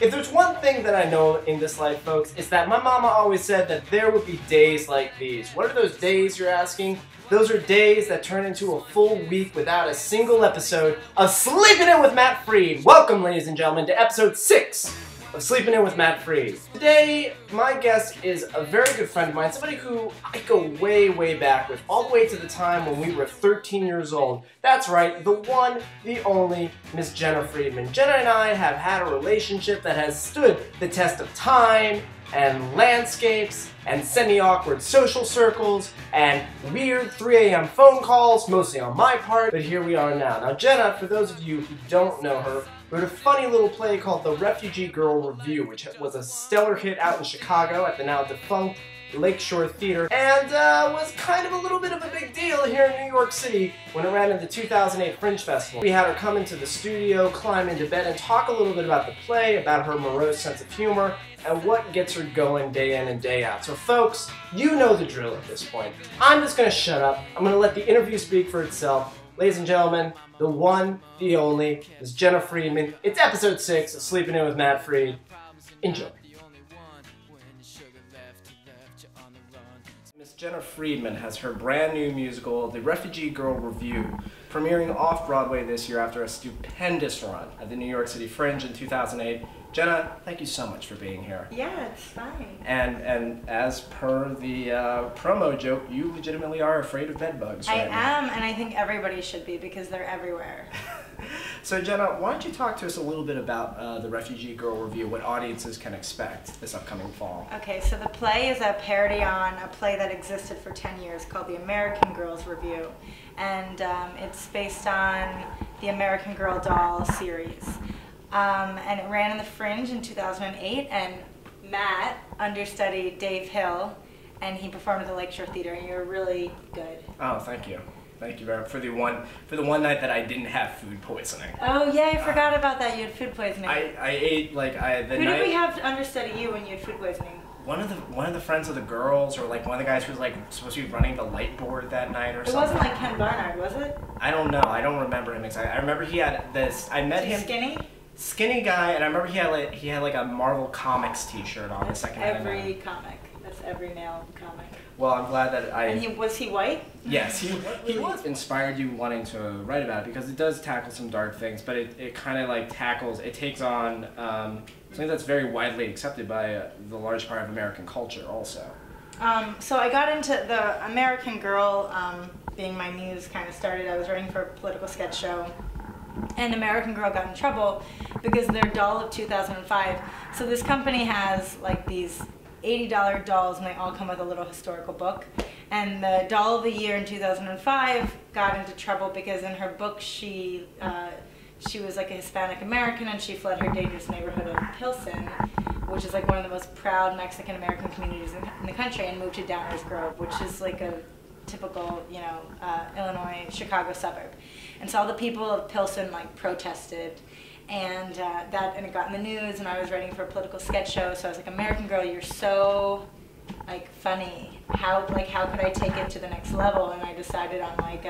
If there's one thing that I know in this life, folks, it's that my mama always said that there would be days like these. What are those days, you're asking? Those are days that turn into a full week without a single episode of Sleeping In with Matt Fried. Welcome, ladies and gentlemen, to episode 6 of Sleeping In with Matt Fried. Today, my guest is a very good friend of mine, somebody who I go way, way back with, all the way to the time when we were 13 years old. That's right, the one, the only, Miss Jena Friedman. Jena and I have had a relationship that has stood the test of time, and landscapes, and semi-awkward social circles, and weird 3 a.m. phone calls, mostly on my part, but here we are now. Now Jena, for those of you who don't know her, wrote a funny little play called The Refugee Girl Revue, which was a stellar hit out in Chicago at the now defunct Lakeshore Theater, and was kind of a little bit of a big deal here in New York City when it ran in the 2008 Fringe Festival. We had her come into the studio, climb into bed, and talk a little bit about the play, about her morose sense of humor, and what gets her going day in and day out. So folks, you know the drill at this point. I'm just gonna shut up. I'm gonna let the interview speak for itself. Ladies and gentlemen, the one, the only, Ms. Jena Friedman. It's episode 6 of Sleeping In with Matt Fried. Enjoy. Ms. Jena Friedman has her brand new musical, The Refugee Girl Revue, premiering off-Broadway this year after a stupendous run at the New York City Fringe in 2008. Jena, thank you so much for being here. Yeah, it's fine. And as per the promo joke, you legitimately are afraid of bed bugs right now. I am, and I think everybody should be because they're everywhere. So Jena, why don't you talk to us a little bit about the Refugee Girl Revue, what audiences can expect this upcoming fall? Okay, so the play is a parody on a play that existed for 10 years called the American Girls Revue, and it's based on the American Girl doll series. And it ran in the Fringe in 2008, and Matt understudied Dave Hill, and he performed at the Lakeshore Theater, and you're really good. Oh, thank you. Thank you very much for the one night that I didn't have food poisoning. Oh yeah, I forgot about that. You had food poisoning. I ate like the Who night. did we have to understudy you when you had food poisoning? One of the friends of the girls, or like one of the guys who was like supposed to be running the light board that night or something. It wasn't like Ken Barnard, was it? I don't know. I don't remember him exactly. I remember he had this. I met him. Skinny? Skinny guy, and I remember he had like a Marvel Comics T-shirt on the second night. Every comic. That's every male comic. Well, I'm glad that I. And was he white? Yes, he was inspired you wanting to write about it because it does tackle some dark things, but it kind of like takes on something that's very widely accepted by the large part of American culture also. So I got into the American Girl being my muse kind of started. I was writing for a political sketch show, and American Girl got in trouble because their doll of 2005. So this company has like these $80 dolls, and they all come with a little historical book. And the doll of the year in 2005 got into trouble because in her book she was like a Hispanic American, and she fled her dangerous neighborhood of Pilsen, which is like one of the most proud Mexican American communities in the country, and moved to Downers Grove, which is like a typical, Illinois, Chicago suburb. And so all the people of Pilsen like protested, and it got in the news, and I was writing for a political sketch show, so I was like, American Girl, you're so like funny. How could I take it to the next level? And I decided on like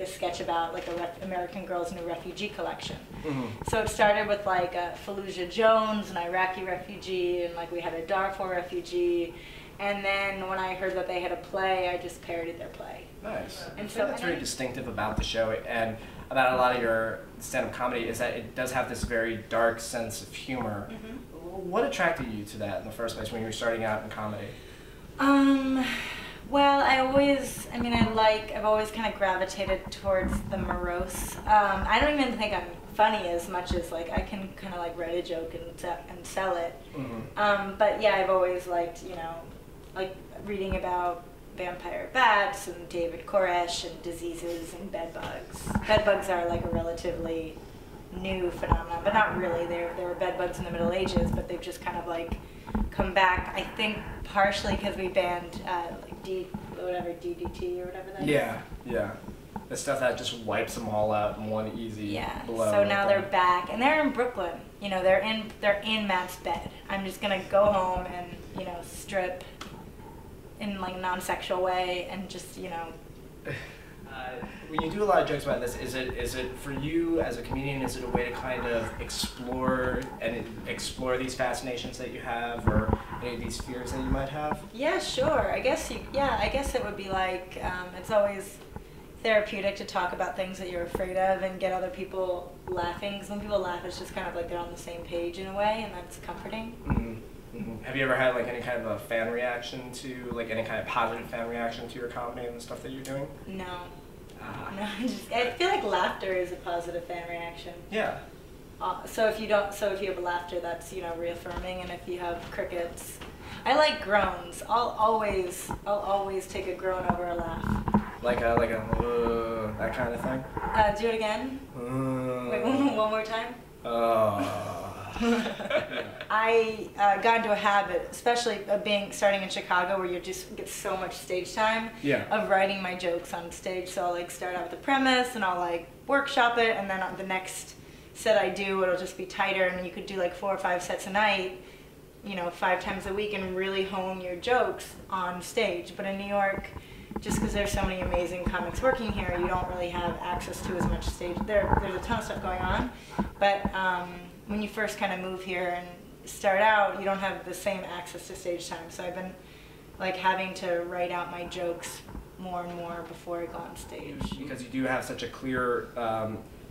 a sketch about like American Girls in a refugee collection. Mm-hmm. So it started with like Fallujah Jones, an Iraqi refugee, and like we had a Darfur refugee. And then when I heard that they had a play, I just parodied their play. Nice. And so that's very distinctive about the show and about a lot of your stand-up comedy is that it does have this very dark sense of humor. Mm-hmm. What attracted you to that in the first place when you were starting out in comedy? Well, I've always kind of gravitated towards the morose. I don't even think I'm funny as much as like I can kind of like write a joke and sell it. Mm-hmm. But yeah, I've always liked, like reading about vampire bats and David Koresh and diseases and bed bugs. Bed bugs are like a relatively new phenomenon, but not really. There were bed bugs in the Middle Ages, but they've just kind of like come back. I think partially because we banned DDT or whatever that is. Yeah. The stuff that just wipes them all out in one easy blow. So now they're back, and they're in Brooklyn. They're in Matt's bed. I'm just gonna go home and strip in like a non-sexual way and just When you do a lot of jokes about this, is it for you as a comedian? Is it a way to kind of explore these fascinations that you have, or any of these fears that you might have? Yeah, sure. I guess it would be like it's always therapeutic to talk about things that you're afraid of and get other people laughing. Because when people laugh, it's just kind of like they're on the same page in a way, and that's comforting. Mm-hmm. Mm-hmm. Have you ever had like any kind of a fan reaction to, like any kind of positive fan reaction to your comedy and the stuff that you're doing? No. No, I feel like laughter is a positive fan reaction. Yeah. So if you have laughter, that's reaffirming, and if you have crickets, I like groans. I'll always take a groan over a laugh. Like a that kind of thing. Do it again. Wait, one more time. I got into a habit, especially of starting in Chicago, where you just get so much stage time. Yeah. Of writing my jokes on stage. So I'll like start out with the premise, and I'll like workshop it, and then on the next set I do, it'll just be tighter, and you could do like 4 or 5 sets a night, 5 times a week, and really hone your jokes on stage. But in New York, just because there's so many amazing comics working here, you don't really have access to as much stage. There's a ton of stuff going on, but when you first kind of move here and start out, you don't have the same access to stage time. So I've been like having to write out my jokes more and more before I go on stage. Because you do have such a clear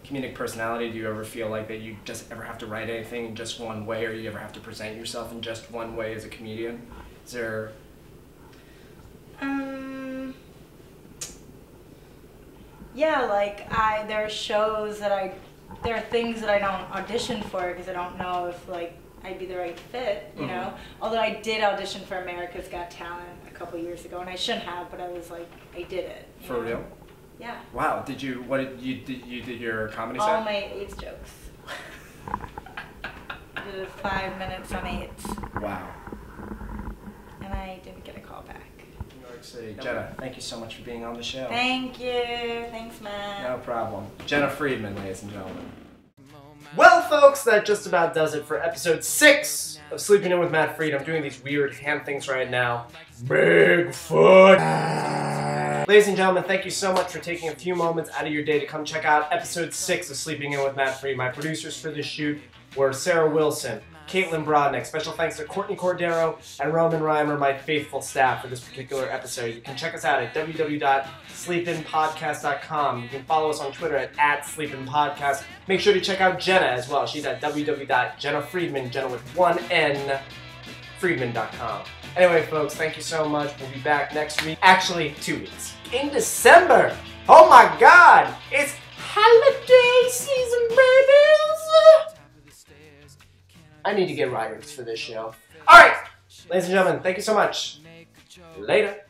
comedic personality, do you ever feel like that you just ever have to write anything in just one way, or you ever have to present yourself in just one way as a comedian? Is there... Yeah, like there are shows that there are things that I don't audition for because I don't know if like I'd be the right fit, you know? Although I did audition for America's Got Talent a couple years ago, and I shouldn't have, but I was like, I did it. For real? Yeah. Wow. Did you did your comedy set? All my AIDS jokes. I did 5 minutes on AIDS. Wow. And I didn't get a call back. New York City. Jena, thank you so much for being on the show. Thank you. Thanks, Matt. No problem. Jena Friedman, ladies and gentlemen. Well, folks, that just about does it for episode 6 of Sleeping In with Matt Fried. I'm doing these weird hand things right now. Bigfoot! Ladies and gentlemen, thank you so much for taking a few moments out of your day to come check out episode 6 of Sleeping In with Matt Fried. My producers for this shoot were Sarah Wilson, Caitlin Brodnick. Special thanks to Courtney Cordero and Roman Reimer, my faithful staff for this particular episode. You can check us out at www.sleepinpodcast.com. You can follow us on Twitter at @sleepinpodcast. Make sure to check out Jena as well. She's at www.jenafriedman, Jena with 1 N, Friedman.com. Anyway, folks, thank you so much. We'll be back next week. Actually, 2 weeks. In December. Oh my God! It's holiday season, babies! I need to get writers for this show. Alright, ladies and gentlemen, thank you so much. Later.